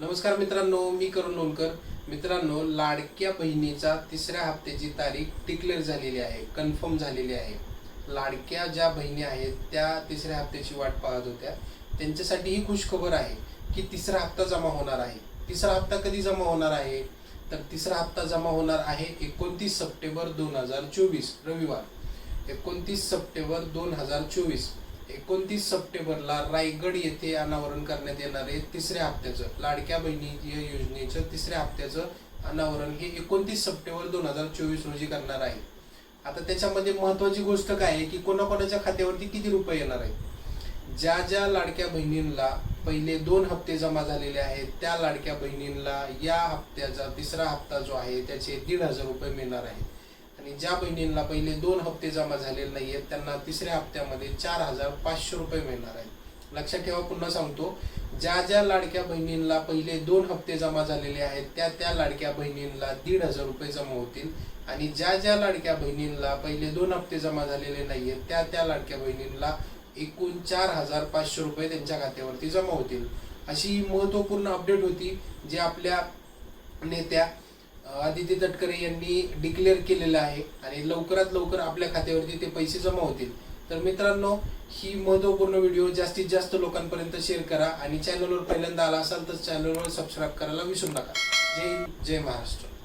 नमस्कार मित्रांनो, मी करुण लोणकर. मित्रांनो, लाडक्या बहिणीचा तिसऱ्या हप्त्याची तारीख डिक्लेअर झालेली आहे, कन्फर्म झालेली आहे. लाडक्या ज्या बहिणी आहेत त्या तिसऱ्या हप्त्याची वाट पाहत होत्या, त्यांच्यासाठी ही खुशखबर आहे की तिसरा हप्ता जमा होणार आहे. तिसरा हप्ता कधी जमा होणार आहे? तर तिसरा हप्ता जमा होणार आहे 29 सप्टेंबर 2024 रविवार. 29 सप्टेंबर 2024 29 सप्टेंबरला रायगड येथे अनावरण करण्यात येणारे तिसऱ्या हप्त्याचं, लाडक्या बहिणी योजनेचं तिसऱ्या हप्त्याचं अनावरण हे 29 सप्टेंबर 2024 रोजी करणार आहे. आता त्याच्यामध्ये महत्वाची गोष्ट काय आहे की कोणाकोणाच्या खात्यावरती किती रुपये येणार आहेत. ज्या ज्या लाडक्या बहिणींना पहिले 2 हप्ते जमा झालेले आहेत त्या लाडक्या बहिणींना या हप्त्याचा तिसरा हप्ता जो आहे त्याचे 1,500 रुपये मिळणार आहे. आणि ज्या बहिणींना पहिले 2 हप्ते जमा झालेले नाही आहेत त्यांना तिसऱ्या हप्त्यामध्ये 4,500 रुपये मिळणार आहेत. लक्षात ठेवा, पुन्हा सांगतो, ज्या ज्या लाडक्या बहिणींना पहिले 2 हप्ते जमा झालेले आहेत त्या लाडक्या बहिणींना 1,500 रुपये जमा होतील. आणि ज्या ज्या लाडक्या बहिणींना पहिले 2 हप्ते जमा झालेले नाही आहेत त्या लाडक्या बहिणींना एकूण 4,500 रुपये त्यांच्या खात्यावरती जमा होतील. अशी महत्त्वपूर्ण अपडेट होती जी आपल्या नेत्या आदिती तटकरे यांनी डिक्लेअर केलेलं आहे आणि लवकरात लवकर आपल्या खात्यावरती ते पैसे जमा होतील. तर मित्रांनो, ही महत्त्वपूर्ण व्हिडिओ जास्तीत जास्त लोकांपर्यंत शेअर करा आणि चॅनलवर पहिल्यांदा आला असाल तर चॅनलवर सबस्क्राईब करायला विसरू नका. जय हिंद, जय महाराष्ट्र.